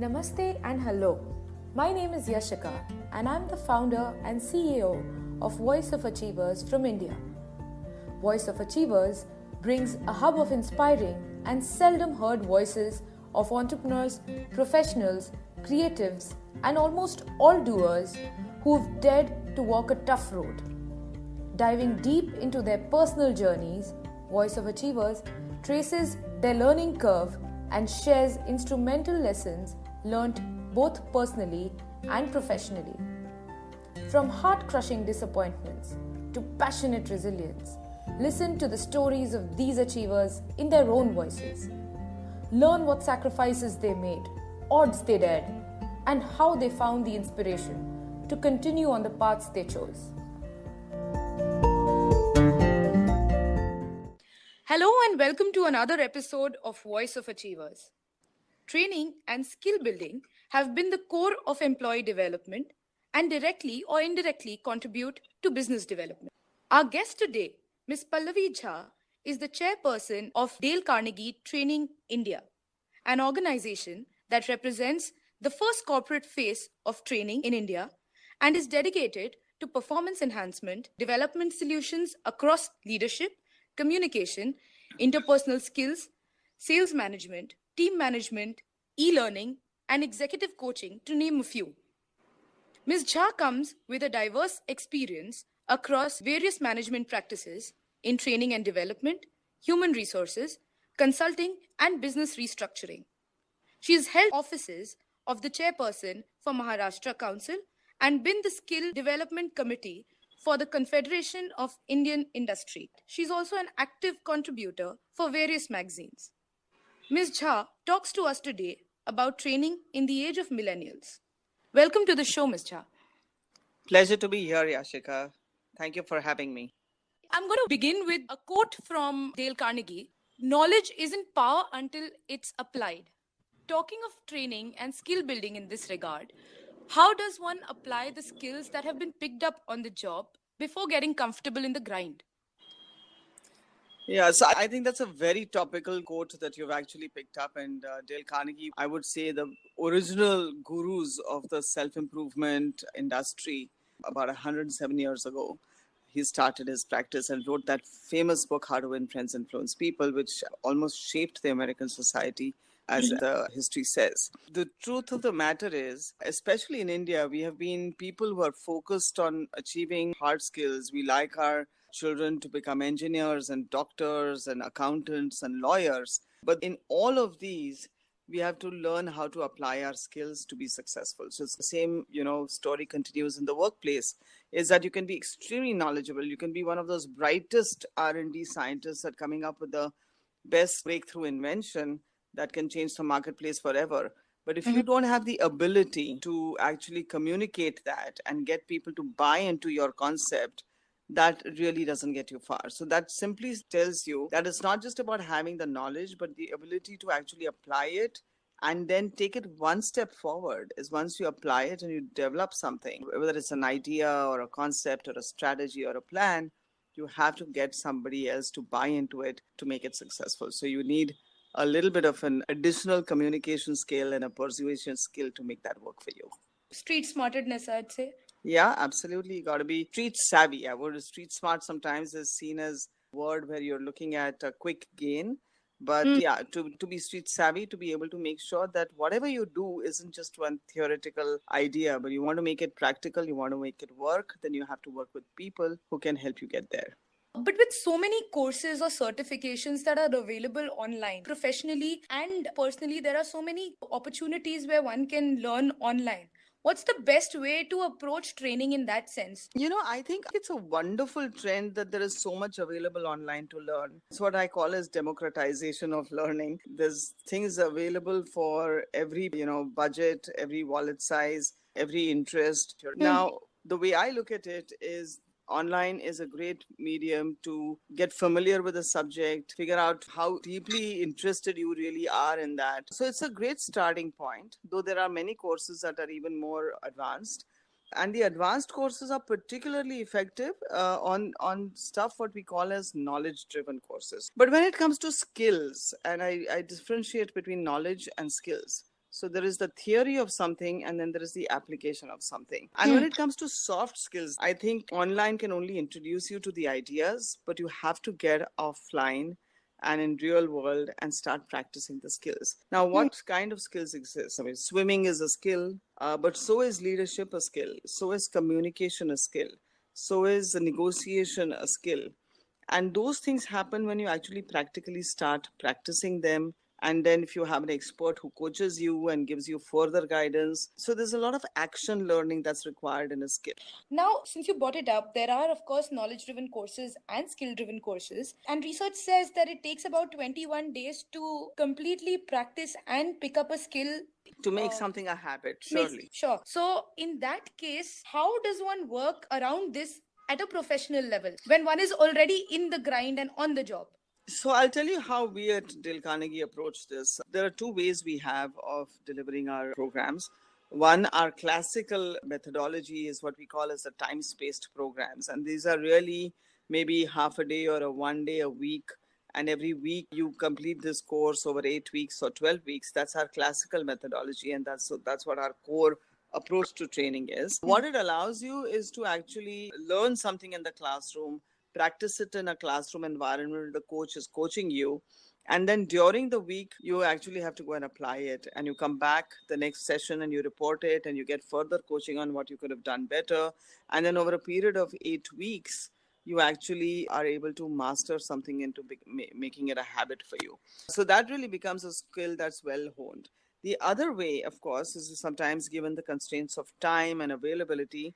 Namaste and hello. My name is Yashika and I'm the founder and CEO of Voice of Achievers from India. Voice of Achievers brings a hub of inspiring and seldom heard voices of entrepreneurs, professionals, creatives, and almost all doers who've dared to walk a tough road. Diving deep into their personal journeys, Voice of Achievers traces their learning curve and shares instrumental lessons learnt both personally and professionally. From heart-crushing disappointments to passionate resilience, listen to the stories of these achievers in their own voices. Learn what sacrifices they made, odds they dared, and how they found the inspiration to continue on the paths they chose. Hello and welcome to another episode of Voice of Achievers. Training and skill building have been the core of employee development and directly or indirectly contribute to business development. Our guest today, Ms. Pallavi Jha, is the chairperson of Dale Carnegie Training India, an organization that represents the first corporate face of training in India and is dedicated to performance enhancement, development solutions across leadership, communication, interpersonal skills, sales management, team management, e-learning, and executive coaching, to name a few. Ms. Jha comes with a diverse experience across various management practices in training and development, human resources, consulting, and business restructuring. She has held offices of the chairperson for Maharashtra Council and been the skill development committee for the Confederation of Indian Industry. She's also an active contributor for various magazines. Ms. Jha talks to us today about training in the age of millennials. Welcome to the show, Ms. Jha. Pleasure to be here, Yashika. Thank you for having me. I'm going to begin with a quote from Dale Carnegie. Knowledge isn't power until it's applied. Talking of training and skill building in this regard, how does one apply the skills that have been picked up on the job before getting comfortable in the grind? Yeah, so I think that's a very topical quote that you've actually picked up. And Dale Carnegie, I would say the original gurus of the self-improvement industry about 107 years ago. He started his practice and wrote that famous book, How to Win Friends, Influence People, which almost shaped the American society, as the history says. The truth of the matter is, especially in India, we have been people who are focused on achieving hard skills. We like our children to become engineers and doctors and accountants and lawyers. But in all of these, we have to learn how to apply our skills to be successful. So it's the same, story continues in the workplace, is that you can be extremely knowledgeable. You can be one of those brightest R&D scientists that coming up with the best breakthrough invention that can change the marketplace forever. But if you don't have the ability to actually communicate that and get people to buy into your concept, that really doesn't get you far. So that simply tells you that it's not just about having the knowledge, but the ability to actually apply it and then take it one step forward. Is once you apply it and you develop something, whether it's an idea or a concept or a strategy or a plan, you have to get somebody else to buy into it to make it successful. So you need a little bit of an additional communication skill and a persuasion skill to make that work for you. Street smartedness, I'd say. Yeah, absolutely. You got to be street savvy. Street smart sometimes is seen as a word where you're looking at a quick gain. But to be street savvy, to be able to make sure that whatever you do isn't just one theoretical idea, but you want to make it practical, you want to make it work, then you have to work with people who can help you get there. But with so many courses or certifications that are available online, professionally and personally, there are so many opportunities where one can learn online. What's the best way to approach training in that sense? I think it's a wonderful trend that there is so much available online to learn. It's what I call as democratization of learning. There's things available for every, budget, every wallet size, every interest. Now, the way I look at it is online is a great medium to get familiar with the subject, figure out how deeply interested you really are in that. So it's a great starting point, though there are many courses that are even more advanced. And the advanced courses are particularly effective on stuff what we call as knowledge-driven courses. But when it comes to skills, and I differentiate between knowledge and skills. So there is the theory of something and then there is the application of something. And when it comes to soft skills, I think online can only introduce you to the ideas, but you have to get offline and in real world and start practicing the skills. Now, what kind of skills exist? I mean, swimming is a skill, but so is leadership a skill. So is communication a skill. So is negotiation a skill. And those things happen when you actually practically start practicing them. And then if you have an expert who coaches you and gives you further guidance. So there's a lot of action learning that's required in a skill. Now, since you brought it up, there are, of course, knowledge driven courses and skill driven courses. And research says that it takes about 21 days to completely practice and pick up a skill. To make something a habit, surely. Sure. So, in that case, how does one work around this at a professional level when one is already in the grind and on the job? So I'll tell you how we at Dale Carnegie approach this. There are two ways we have of delivering our programs. One, our classical methodology is what we call as the time-spaced programs. And these are really maybe half a day or a 1 day a week. And every week you complete this course over 8 weeks or 12 weeks. That's our classical methodology. And that's what our core approach to training is. What it allows you is to actually learn something in the classroom, practice it in a classroom environment. The coach is coaching you. And then during the week, you actually have to go and apply it. And you come back the next session and you report it and you get further coaching on what you could have done better. And then over a period of 8 weeks, you actually are able to master something into making it a habit for you. So that really becomes a skill that's well honed. The other way, of course, is sometimes given the constraints of time and availability,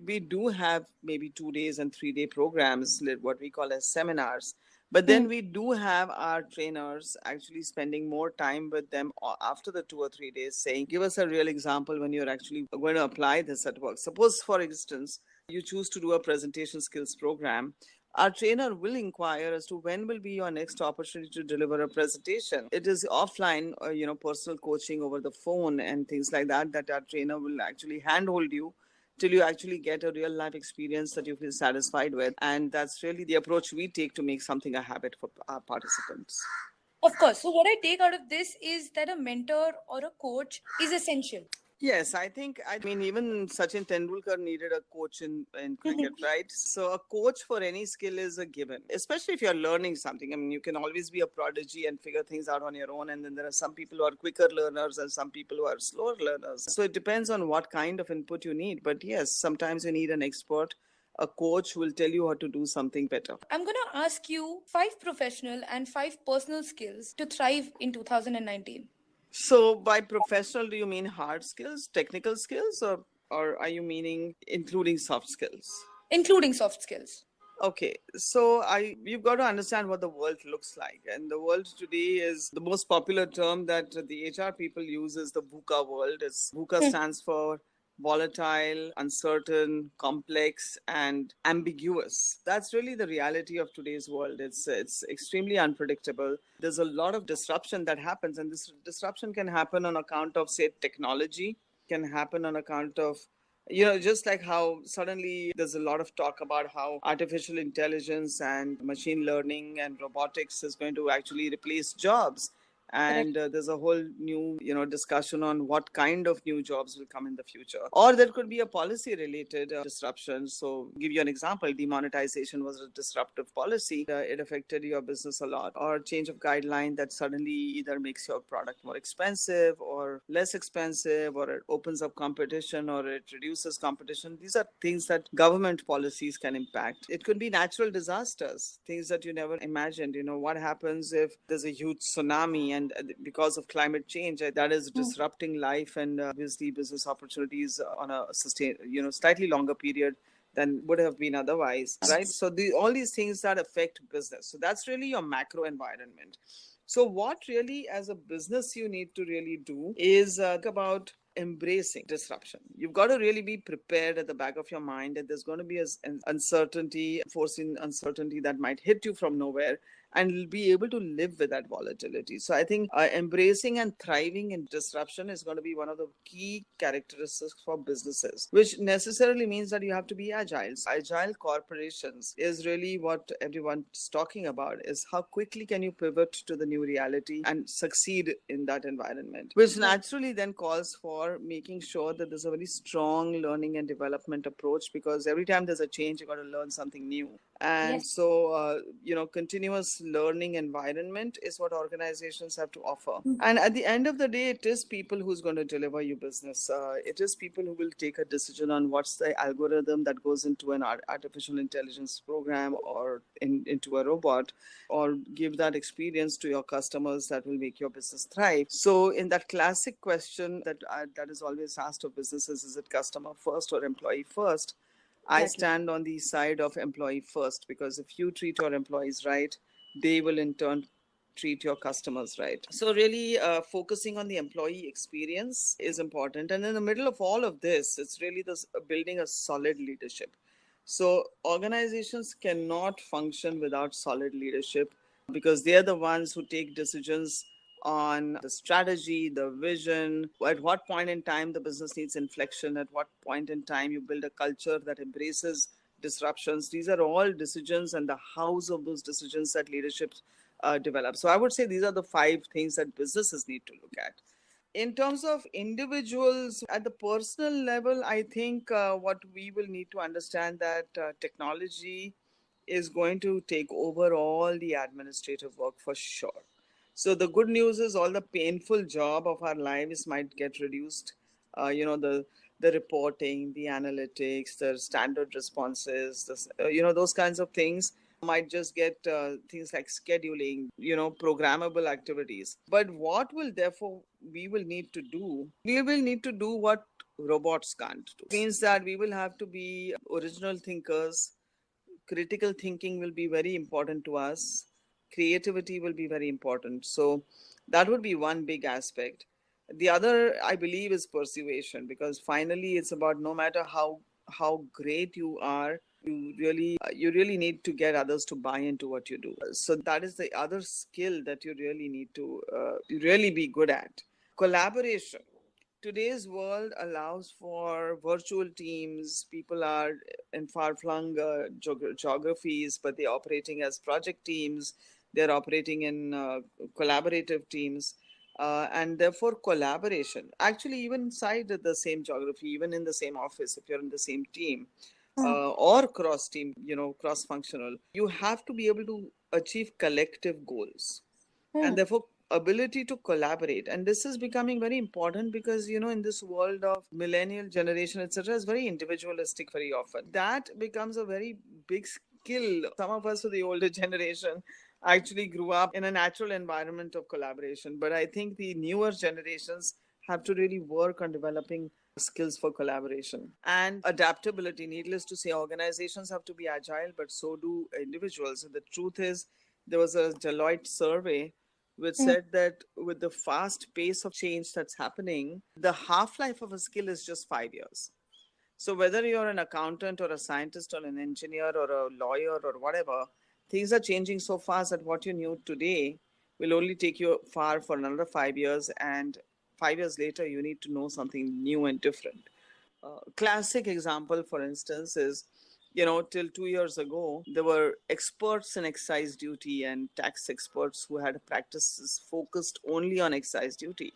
we do have maybe 2 days and 3 day programs, what we call as seminars. But then we do have our trainers actually spending more time with them after the 2 or 3 days, saying, give us a real example when you're actually going to apply this at work. Suppose, for instance, you choose to do a presentation skills program. Our trainer will inquire as to when will be your next opportunity to deliver a presentation. It is offline, personal coaching over the phone and things like that, that our trainer will actually handhold you till you actually get a real life experience that you feel satisfied with. And that's really the approach we take to make something a habit for our participants. Of course. So what I take out of this is that a mentor or a coach is essential. Yes, I mean, even Sachin Tendulkar needed a coach in cricket, right? So a coach for any skill is a given, especially if you're learning something. I mean, you can always be a prodigy and figure things out on your own. And then there are some people who are quicker learners and some people who are slower learners. So it depends on what kind of input you need. But yes, sometimes you need an expert. A coach will tell you how to do something better. I'm going to ask you 5 professional and 5 personal skills to thrive in 2019. So by professional, do you mean hard skills, technical skills, or are you meaning including soft skills? Including soft skills. Okay, so you've got to understand what the world looks like. And the world today is the most popular term that the HR people use is the VUCA world. VUCA stands for volatile, uncertain, complex, and ambiguous. That's really the reality of today's world. It's extremely unpredictable. There's a lot of disruption that happens, and this disruption can happen on account of, say, technology, can happen on account of, just like how suddenly there's a lot of talk about how artificial intelligence and machine learning and robotics is going to actually replace jobs. And there's a whole new, discussion on what kind of new jobs will come in the future. Or there could be a policy-related disruption. So, give you an example: demonetization was a disruptive policy. It affected your business a lot. Or change of guideline that suddenly either makes your product more expensive or less expensive, or it opens up competition, or it reduces competition. These are things that government policies can impact. It could be natural disasters, things that you never imagined. What happens if there's a huge tsunami and because of climate change, that is disrupting life and obviously business opportunities on a slightly longer period than would have been otherwise, right? So all these things that affect business. So that's really your macro environment. So what really as a business you need to really do is about embracing disruption. You've got to really be prepared at the back of your mind that there's going to be an uncertainty, forcing uncertainty that might hit you from nowhere. and be able to live with that volatility. So I think embracing and thriving in disruption is going to be one of the key characteristics for businesses, which necessarily means that you have to be agile. So agile corporations is really what everyone's talking about, is how quickly can you pivot to the new reality and succeed in that environment, which naturally then calls for making sure that there's a very strong learning and development approach, because every time there's a change, you got to learn something new. And so, continuous learning environment is what organizations have to offer. And at the end of the day, it is people who's going to deliver you business. It is people who will take a decision on what's the algorithm that goes into an artificial intelligence program or into a robot, or give that experience to your customers that will make your business thrive. So in that classic question that is always asked of businesses, is it customer first or employee first? I stand on the side of employee first, because if you treat your employees right, they will in turn treat your customers right. So really focusing on the employee experience is important. And in the middle of all of this, it's really this building a solid leadership. So organizations cannot function without solid leadership, because they are the ones who take decisions on the strategy, the vision, at what point in time the business needs inflection, at what point in time you build a culture that embraces disruptions. These are all decisions, and the hows of those decisions that leadership develops. So I would say these are the 5 things that businesses need to look at. In terms of individuals at the personal level, I think what we will need to understand that technology is going to take over all the administrative work for sure. So the good news is all the painful job of our lives might get reduced. The reporting, the analytics, the standard responses, those kinds of things might just get things like scheduling, programmable activities. But what will therefore we will need to do? We will need to do what robots can't do. It means that we will have to be original thinkers. Critical thinking will be very important to us. Creativity will be very important. So that would be one big aspect. The other, I believe, is persuasion, because finally it's about, no matter how great you are, you really need to get others to buy into what you do. So that is the other skill that you really need to really be good at. Collaboration. Today's world allows for virtual teams. People are in far-flung geographies, but they're operating as project teams. They're operating in collaborative teams. And therefore, collaboration, actually, even inside the same geography, even in the same office, if you're in the same team, or cross-team, cross-functional, you have to be able to achieve collective goals. And therefore ability to collaborate. And this is becoming very important, because in this world of millennial generation, etc., is very individualistic very often. That becomes a very big skill. Some of us of the older generation actually grew up in a natural environment of collaboration, but I think the newer generations have to really work on developing skills for collaboration and adaptability. Needless to say, organizations have to be agile, but so do individuals. And the truth is, there was a Deloitte survey which said that with the fast pace of change that's happening, the half-life of a skill is just 5 years. So whether you're an accountant or a scientist or an engineer or a lawyer or whatever, things are changing so fast that what you knew today will only take you far for another 5 years. And 5 years later, you need to know something new and different. Classic example, for instance, is, till 2 years ago, there were experts in excise duty and tax experts who had practices focused only on excise duty.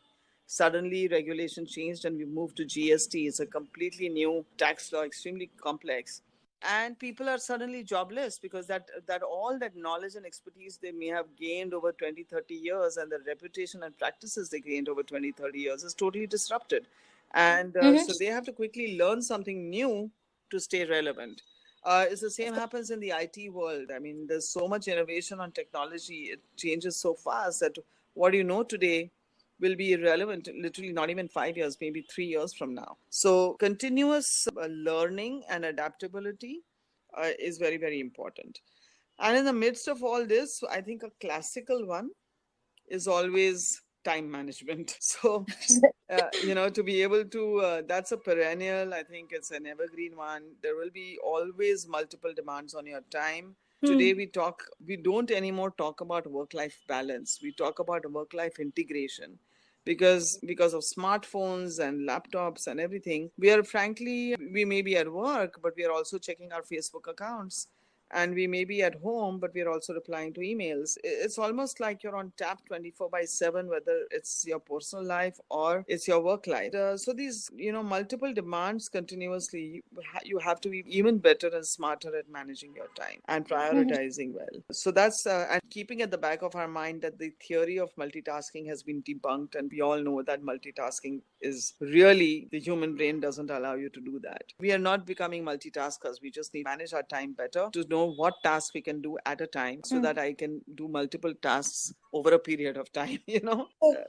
Suddenly, regulation changed and we moved to GST. It's a completely new tax law, extremely complex. And people are suddenly jobless, because that all that knowledge and expertise they may have gained over 20, 30 years, and the reputation and practices they gained over 20, 30 years is totally disrupted. And so they have to quickly learn something new to stay relevant. It's the same happens in the IT world. I mean, there's so much innovation on technology. It changes so fast that what you know today will be irrelevant literally not even 5 years, maybe 3 years from now. So continuous learning and adaptability is very, very important. And in the midst of all this, I think a classical one is always time management. So, to be able to, that's a perennial, I think it's an evergreen one. There will be always multiple demands on your time. Today we don't anymore talk about work-life balance. We talk about work-life integration because of smartphones and laptops and everything. We may be at work, but we are also checking our Facebook accounts. And we may be at home, but we are also replying to emails. It's almost like you're on tap 24 by 7, whether it's your personal life or it's your work life. So these, multiple demands continuously, you have to be even better and smarter at managing your time and prioritizing well. So that's, and keeping at the back of our mind that the theory of multitasking has been debunked. And we all know that multitasking is really, the human brain doesn't allow you to do that. We are not becoming multitaskers. We just need to manage our time better to know what tasks we can do at a time so that I can do multiple tasks over a period of time,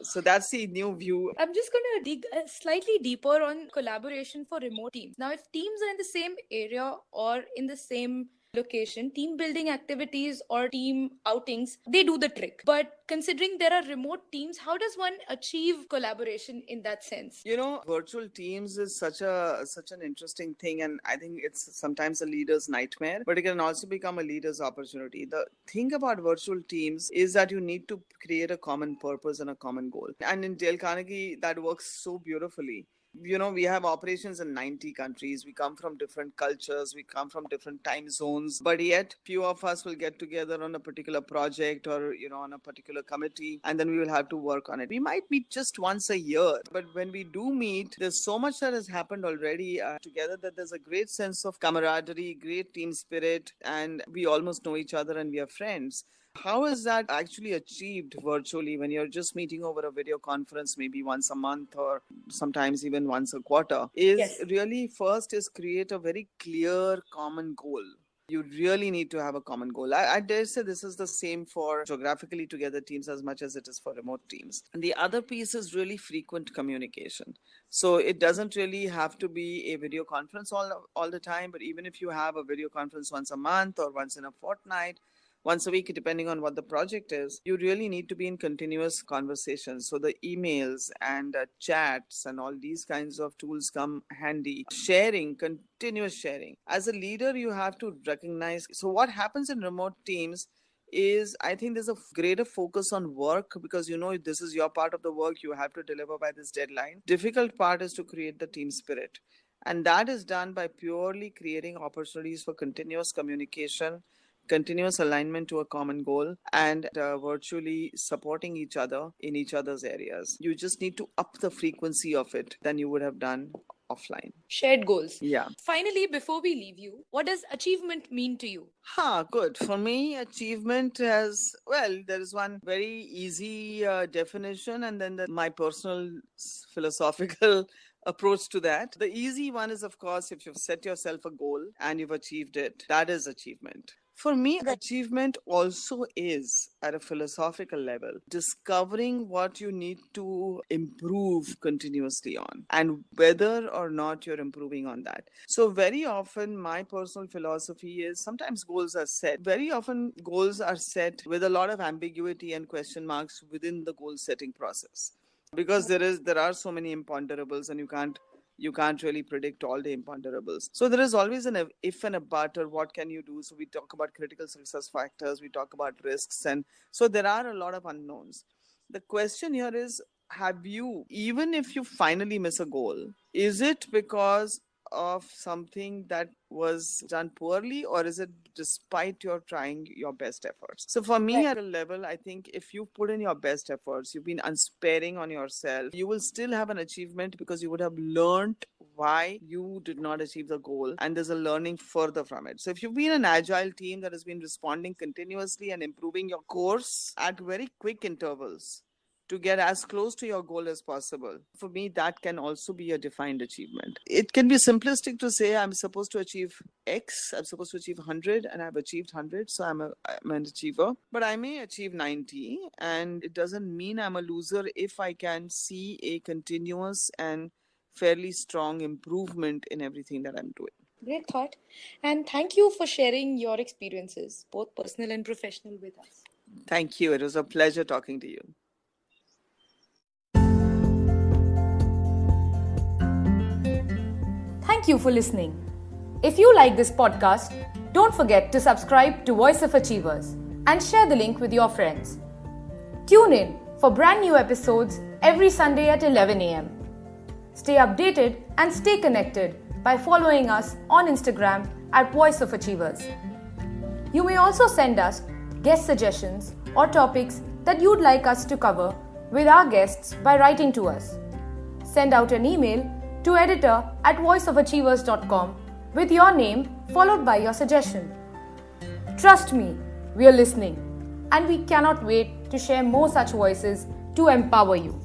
So that's the new view. I'm just going to dig slightly deeper on collaboration for remote teams. Now, if teams are in the same area or in the same location, team building activities or team outings, they do the trick. But considering there are remote teams, how does one achieve collaboration in that sense? Virtual teams is such an interesting thing, and I think it's sometimes a leader's nightmare, but it can also become a leader's opportunity. The thing about virtual teams is that you need to create a common purpose and a common goal. And in Dale Carnegie, that works so beautifully. We have operations in 90 countries. We come from different cultures. We come from different time zones. But yet, few of us will get together on a particular project or, on a particular committee, and then we will have to work on it. We might meet just once a year. But when we do meet, there's so much that has happened already together that there's a great sense of camaraderie, great team spirit, and we almost know each other and we are friends. How is that actually achieved virtually when you're just meeting over a video conference, maybe once a month or sometimes even once a quarter? Really first is create a very clear common goal. You really need to have a common goal. I dare say this is the same for geographically together teams as much as it is for remote teams. And the other piece is really frequent communication. So it doesn't really have to be a video conference all the time, but even if you have a video conference once a month or once in a fortnight, once a week, depending on what the project is, you really need to be in continuous conversations. So the emails and chats and all these kinds of tools come handy. Continuous sharing. As a leader, you have to recognize. So what happens in remote teams is, I think there's a greater focus on work because, this is your part of the work. You have to deliver by this deadline. Difficult part is to create the team spirit. And that is done by purely creating opportunities for continuous communication, continuous alignment to a common goal, and virtually supporting each other in each other's areas. You just need to up the frequency of it than you would have done offline. Shared goals. Yeah. Finally, before we leave you, what does achievement mean to you? Good. For me, achievement there is one very easy definition, and then my personal philosophical approach to that. The easy one is, of course, if you've set yourself a goal and you've achieved it, that is achievement. For me, achievement also is, at a philosophical level, discovering what you need to improve continuously on and whether or not you're improving on that. So very often, my personal philosophy is sometimes goals are set. Very often, goals are set with a lot of ambiguity and question marks within the goal setting process. Because there are so many imponderables and you can't really predict all the imponderables. So there is always an if and a but, or what can you do? So we talk about critical success factors, we talk about risks, and so there are a lot of unknowns. The question here is, even if you finally miss a goal, is it because of something that was done poorly, or is it despite your trying your best efforts? So for me, at a level, I think if you put in your best efforts, you've been unsparing on yourself, you will still have an achievement because you would have learned why you did not achieve the goal, and there's a learning further from it. So if you've been an agile team that has been responding continuously and improving your course at very quick intervals to get as close to your goal as possible, for me, that can also be a defined achievement. It can be simplistic to say I'm supposed to achieve X, I'm supposed to achieve 100, and I've achieved 100, so I'm an achiever. But I may achieve 90, and it doesn't mean I'm a loser if I can see a continuous and fairly strong improvement in everything that I'm doing. Great thought. And thank you for sharing your experiences, both personal and professional, with us. Thank you. It was a pleasure talking to you. Thank you for listening. If you like this podcast, Don't forget to subscribe to Voice of Achievers and share the link with your friends. Tune in for brand new episodes every Sunday at 11 a.m. Stay updated and stay connected by following us on Instagram at Voice of Achievers. You may also send us guest suggestions or topics that you'd like us to cover with our guests by writing to us. Send out an email to editor@voiceofachievers.com with your name followed by your suggestion. Trust me, we are listening and we cannot wait to share more such voices to empower you.